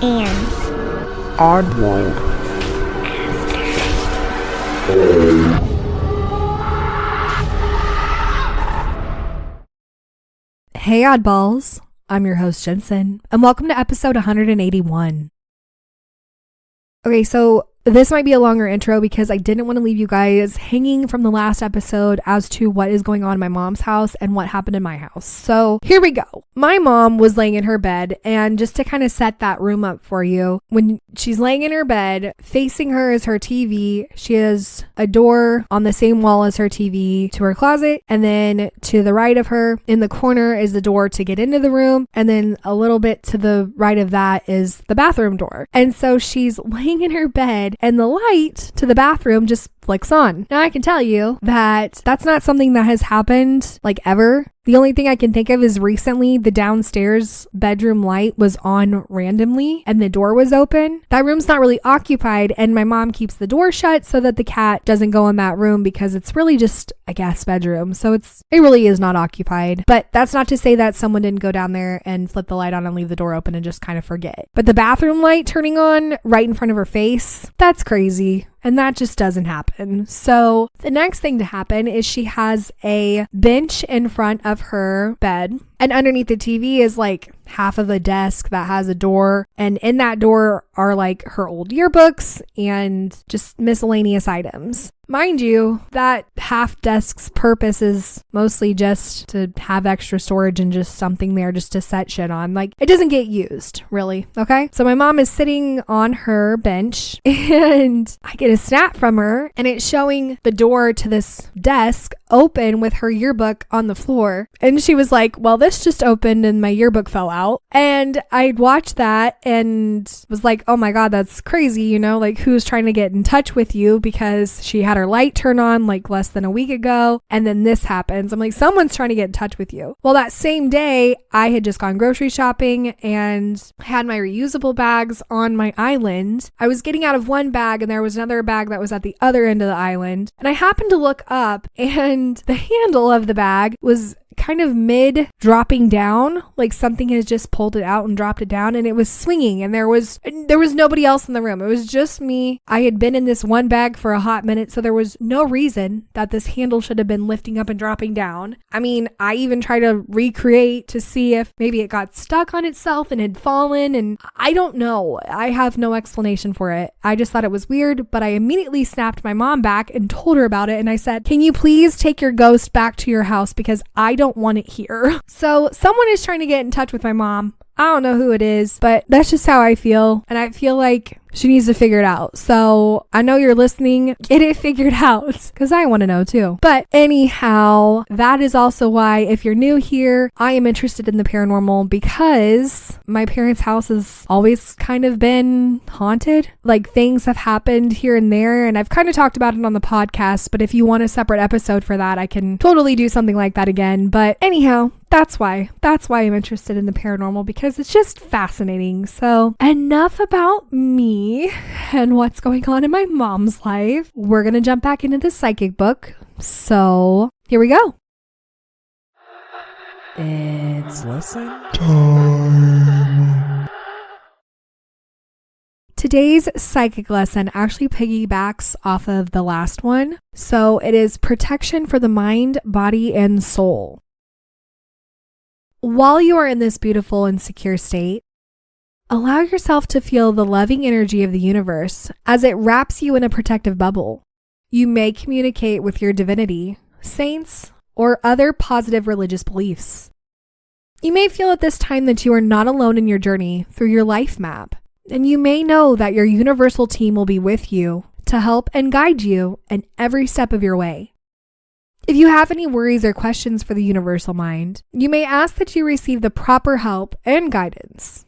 and Oddworld. Hey oddballs, I'm your host Jensen, and welcome to episode 181. Okay, so this might be a longer intro because I didn't want to leave you guys hanging from the last episode as to what is going on in my mom's house and what happened in my house. So here we go. My mom was laying in her bed, and just to kind of set that room up for you, when she's laying in her bed, facing her is her TV. She has a door on the same wall as her TV to her closet, and then to the right of her in the corner is the door to get into the room, and then a little bit to the right of that is the bathroom door. And so she's laying in her bed, and the light to the bathroom just flicks on. Now I can tell you that that's not something that has happened like ever. The only thing I can think of is recently the downstairs bedroom light was on randomly and the door was open. That room's not really occupied, and my mom keeps the door shut so that the cat doesn't go in that room because it's really just a guest bedroom. So it really is not occupied. But that's not to say that someone didn't go down there and flip the light on and leave the door open and just kind of forget. But the bathroom light turning on right in front of her face, that's crazy. And that just doesn't happen. So the next thing to happen is she has a bench in front of her bed. And underneath the TV is like half of a desk that has a door. And in that door are like her old yearbooks and just miscellaneous items. Mind you, that half desk's purpose is mostly just to have extra storage and just something there just to set shit on. Like, it doesn't get used, really, okay? So my mom is sitting on her bench and I get a snap from her and it's showing the door to this desk open with her yearbook on the floor. And she was like, well, this just opened and my yearbook fell out. And I watched that and was like, oh my God, that's crazy, you know? Like, who's trying to get in touch with you? Because she had her light turn on like less than a week ago, and then this happens. I'm like, someone's trying to get in touch with you. Well, that same day I had just gone grocery shopping and had my reusable bags on my island. I was getting out of one bag and there was another bag that was at the other end of the island, and I happened to look up and the handle of the bag was kind of mid dropping down, like something has just pulled it out and dropped it down, and it was swinging, and there was nobody else in the room. It was just me. I had been in this one bag for a hot minute, so there was no reason that this handle should have been lifting up and dropping down. I mean, I even tried to recreate to see if maybe it got stuck on itself and had fallen, and I don't know. I have no explanation for it. I just thought it was weird, but I immediately snapped my mom back and told her about it, and I said, can you please take your ghost back to your house because I don't want it here. So someone is trying to get in touch with my mom. I don't know who it is, but that's just how I feel. And I feel like she needs to figure it out. So I know you're listening. Get it figured out because I want to know too. But anyhow, that is also why if you're new here, I am interested in the paranormal because my parents' house has always kind of been haunted. Like, things have happened here and there, and I've kind of talked about it on the podcast, but if you want a separate episode for that, I can totally do something like that again. But anyhow, that's why I'm interested in the paranormal, because it's just fascinating. So enough about me and what's going on in my mom's life. We're going to jump back into the psychic book. So here we go. It's lesson time. Today's psychic lesson actually piggybacks off of the last one. So it is protection for the mind, body, and soul. While you are in this beautiful and secure state, allow yourself to feel the loving energy of the universe as it wraps you in a protective bubble. You may communicate with your divinity, saints, or other positive religious beliefs. You may feel at this time that you are not alone in your journey through your life map, and you may know that your universal team will be with you to help and guide you in every step of your way. If you have any worries or questions for the universal mind, you may ask that you receive the proper help and guidance.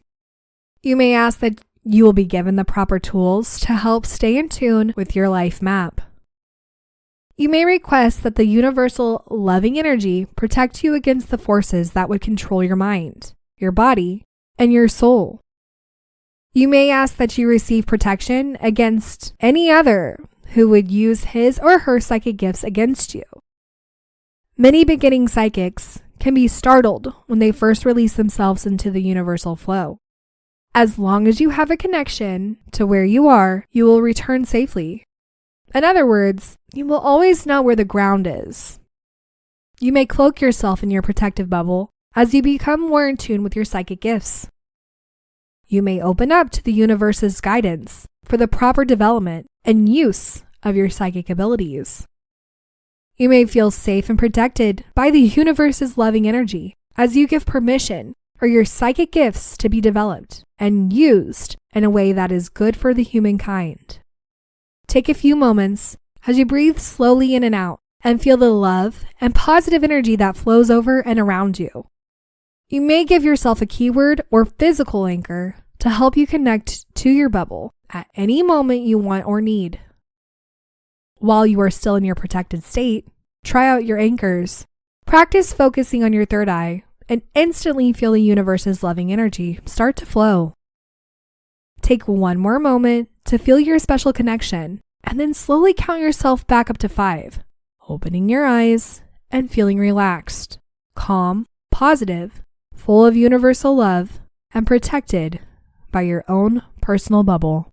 You may ask that you will be given the proper tools to help stay in tune with your life map. You may request that the universal loving energy protect you against the forces that would control your mind, your body, and your soul. You may ask that you receive protection against any other who would use his or her psychic gifts against you. Many beginning psychics can be startled when they first release themselves into the universal flow. As long as you have a connection to where you are, you will return safely. In other words, you will always know where the ground is. You may cloak yourself in your protective bubble as you become more in tune with your psychic gifts. You may open up to the universe's guidance for the proper development and use of your psychic abilities. You may feel safe and protected by the universe's loving energy as you give permission for your psychic gifts to be developed and used in a way that is good for the humankind. Take a few moments as you breathe slowly in and out and feel the love and positive energy that flows over and around you. You may give yourself a keyword or physical anchor to help you connect to your bubble at any moment you want or need. While you are still in your protected state, try out your anchors. Practice focusing on your third eye and instantly feel the universe's loving energy start to flow. Take one more moment to feel your special connection and then slowly count yourself back up to 5, opening your eyes and feeling relaxed, calm, positive, full of universal love, and protected by your own personal bubble.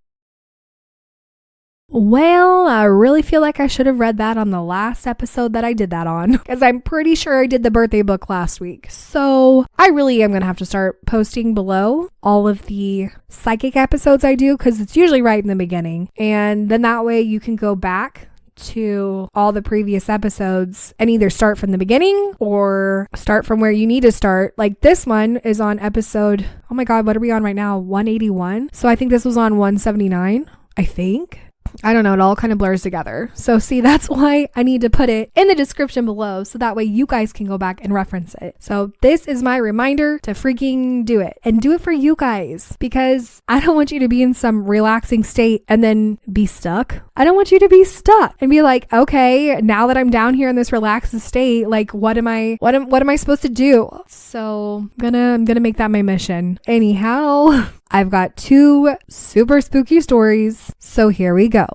Well, I really feel like I should have read that on the last episode that I did that on, because I'm pretty sure I did the birthday book last week. So I really am going to have to start posting below all of the psychic episodes I do, because it's usually right in the beginning. And then that way you can go back to all the previous episodes and either start from the beginning or start from where you need to start. Like this one is on episode, oh my God, what are we on right now? 181. So I think this was on 179, I think. I don't know, it all kind of blurs together. So see, that's why I need to put it in the description below so that way you guys can go back and reference it. So this is my reminder to freaking do it and do it for you guys, because I don't want you to be in some relaxing state and then be stuck. I don't want you to be stuck and be like, okay, now that I'm down here in this relaxed state, like what am I supposed to do? So I'm gonna make that my mission. Anyhow, I've got 2 super spooky stories, so here we go.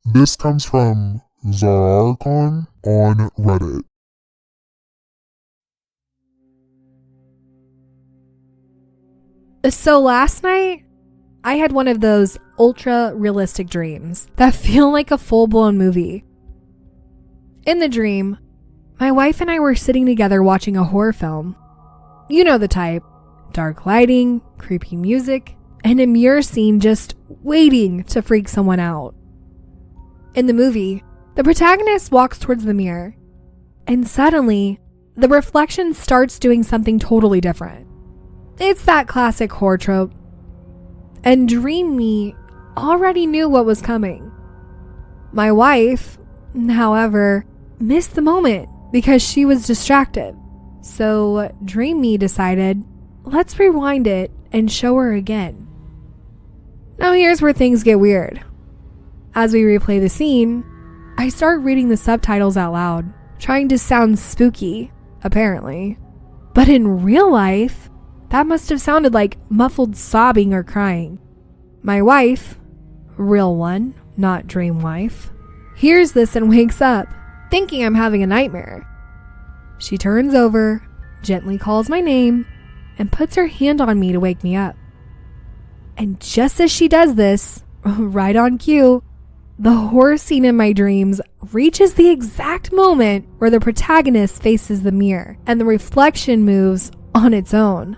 This comes from Zarrarkhan on Reddit. So last night, I had one of those ultra realistic dreams that feel like a full-blown movie. In the dream, my wife and I were sitting together watching a horror film. You know the type. Dark lighting, creepy music, and a mirror scene just waiting to freak someone out. In the movie, the protagonist walks towards the mirror, and suddenly, the reflection starts doing something totally different. It's that classic horror trope. And Dream Me already knew what was coming. My wife, however, missed the moment because she was distracted. So Dream Me decided, let's rewind it and show her again. Now here's where things get weird. As we replay the scene, I start reading the subtitles out loud, trying to sound spooky, apparently. But in real life, that must have sounded like muffled sobbing or crying. My wife, real one, not dream wife, hears this and wakes up, thinking I'm having a nightmare. She turns over, gently calls my name, and puts her hand on me to wake me up. And just as she does this, right on cue, the horror scene in my dreams reaches the exact moment where the protagonist faces the mirror and the reflection moves on its own.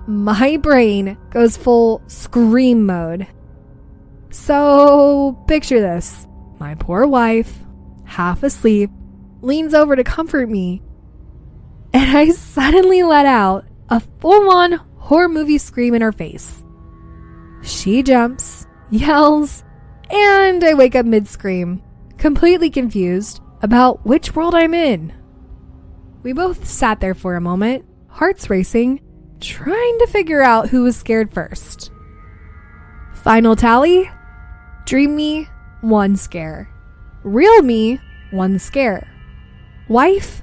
My brain goes full scream mode. So picture this. My poor wife, half asleep, leans over to comfort me, and I suddenly let out a full-on horror movie scream in her face. She jumps, yells, and I wake up mid-scream, completely confused about which world I'm in. We both sat there for a moment, hearts racing, trying to figure out who was scared first. Final tally? Dream Me, 1 scare. Real me, 1 scare. Wife,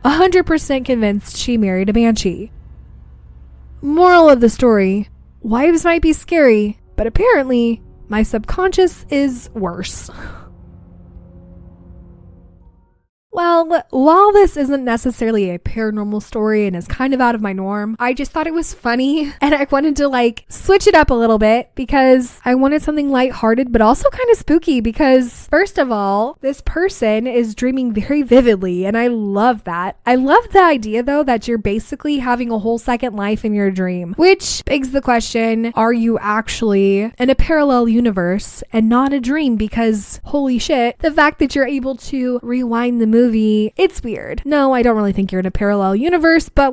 100% convinced she married a banshee. Moral of the story, wives might be scary, but apparently my subconscious is worse. Well, while this isn't necessarily a paranormal story and is kind of out of my norm, I just thought it was funny and I wanted to switch it up a little bit because I wanted something lighthearted but also kind of spooky because first of all, this person is dreaming very vividly and I love that. I love the idea though that you're basically having a whole second life in your dream, which begs the question, are you actually in a parallel universe and not a dream? Because holy shit, the fact that you're able to rewind the movie, it's weird. No, I don't really think you're in a parallel universe, but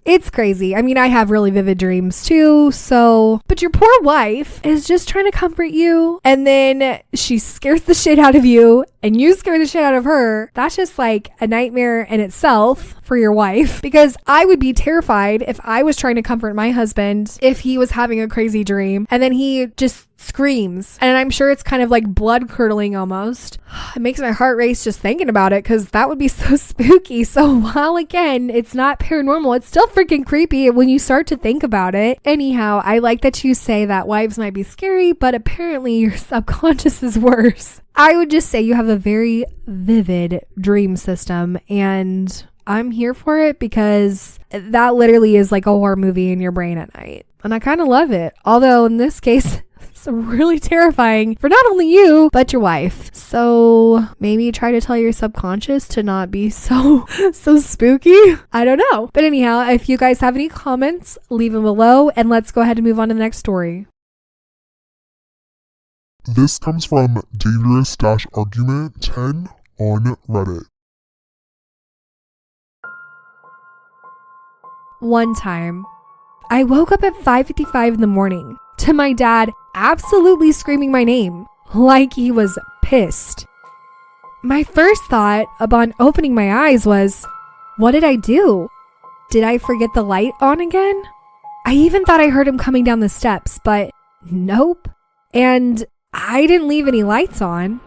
it's crazy. I mean, I have really vivid dreams too, but your poor wife is just trying to comfort you and then she scares the shit out of you and you scare the shit out of her. That's just like a nightmare in itself for your wife, because I would be terrified if I was trying to comfort my husband if he was having a crazy dream and then he just screams, and I'm sure it's kind of like blood curdling almost. It makes my heart race just thinking about it because that would be so spooky. So while again it's not paranormal, it's still freaking creepy when you start to think about it. Anyhow, I like that you say that wives might be scary, but apparently your subconscious is worse. I would just say you have a very vivid dream system, and I'm here for it because that literally is like a horror movie in your brain at night. And I kind of love it. Although in this case, it's really terrifying for not only you, but your wife. So maybe try to tell your subconscious to not be so spooky. I don't know. But anyhow, if you guys have any comments, leave them below and let's go ahead and move on to the next story. This comes from Dangerous-Argument 10 on Reddit. One time, I woke up at 5:55 in the morning to my dad absolutely screaming my name like he was pissed. My first thought upon opening my eyes was, what did I do? Did I forget the light on again? I even thought I heard him coming down the steps, but nope. And I didn't leave any lights on.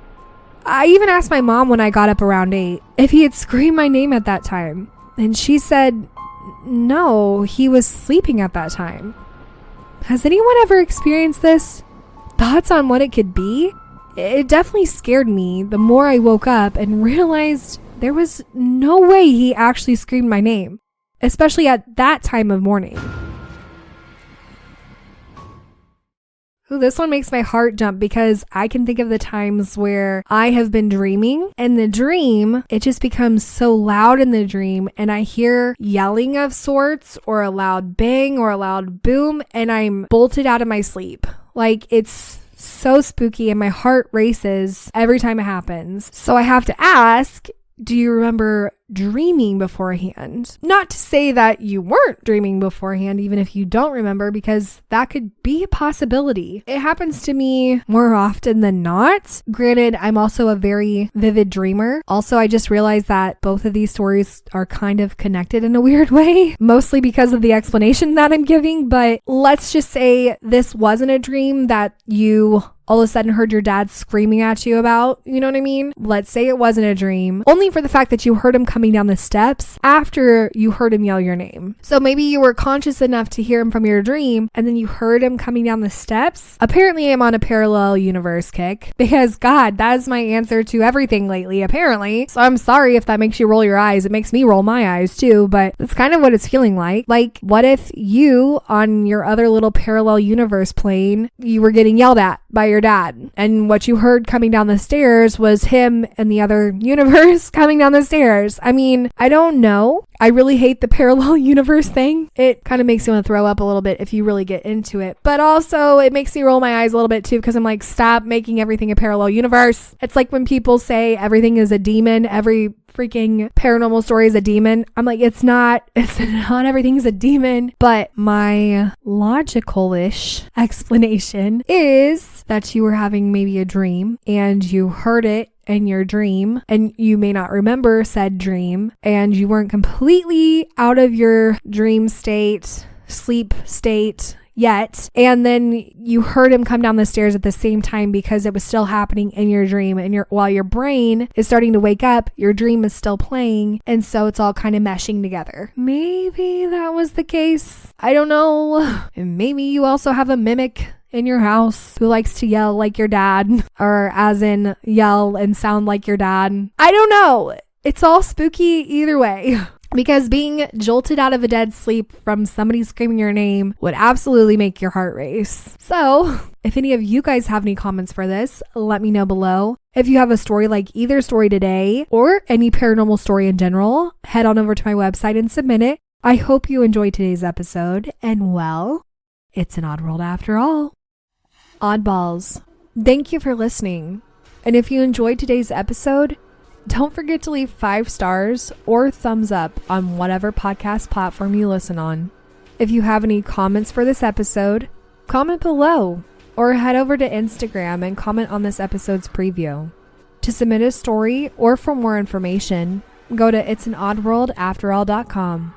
I even asked my mom when I got up around 8 if he had screamed my name at that time. And she said, no, he was sleeping at that time. Has anyone ever experienced this? Thoughts on what it could be? It definitely scared me the more I woke up and realized there was no way he actually screamed my name, especially at that time of morning. Ooh, this one makes my heart jump because I can think of the times where I have been dreaming and the dream, it just becomes so loud in the dream and I hear yelling of sorts or a loud bang or a loud boom and I'm bolted out of my sleep. Like it's so spooky and my heart races every time it happens. So I have to ask, do you remember dreaming beforehand? Not to say that you weren't dreaming beforehand, even if you don't remember, because that could be a possibility. It happens to me more often than not. Granted, I'm also a very vivid dreamer. Also, I just realized that both of these stories are kind of connected in a weird way, mostly because of the explanation that I'm giving. But let's just say this wasn't a dream that you all of a sudden heard your dad screaming at you about, you know what I mean? Let's say it wasn't a dream, only for the fact that you heard him coming down the steps after you heard him yell your name. So maybe you were conscious enough to hear him from your dream and then you heard him coming down the steps. Apparently I'm on a parallel universe kick because God, that is my answer to everything lately, apparently. So I'm sorry if that makes you roll your eyes. It makes me roll my eyes too, but that's kind of what it's feeling like. Like, what if you on your other little parallel universe plane, you were getting yelled at by your dad and what you heard coming down the stairs was him in the other universe coming down the stairs? I mean, I don't know. I really hate the parallel universe thing. It kind of makes you want to throw up a little bit if you really get into it. But also it makes me roll my eyes a little bit too because I'm like, stop making everything a parallel universe. It's like when people say everything is a demon, every freaking paranormal story is a demon. I'm like, it's not everything's a demon. But my logical-ish explanation is that you were having maybe a dream and you heard it in your dream and you may not remember said dream and you weren't completely out of your dream state, sleep state yet, and then you heard him come down the stairs at the same time because it was still happening in your dream, and while your brain is starting to wake up, your dream is still playing, and so it's all kind of meshing together. Maybe that was the case. I don't know. And maybe you also have a mimic in your house who likes to yell like your dad, or as in yell and sound like your dad. I don't know. It's all spooky either way. Because being jolted out of a dead sleep from somebody screaming your name would absolutely make your heart race. So, if any of you guys have any comments for this, let me know below. If you have a story like either story today or any paranormal story in general, head on over to my website and submit it. I hope you enjoyed today's episode, and well, it's an odd world after all. Oddballs, thank you for listening. And if you enjoyed today's episode, don't forget to leave 5 stars or thumbs up on whatever podcast platform you listen on. If you have any comments for this episode, comment below or head over to Instagram and comment on this episode's preview. To submit a story or for more information, go to itsanoddworldafterall.com.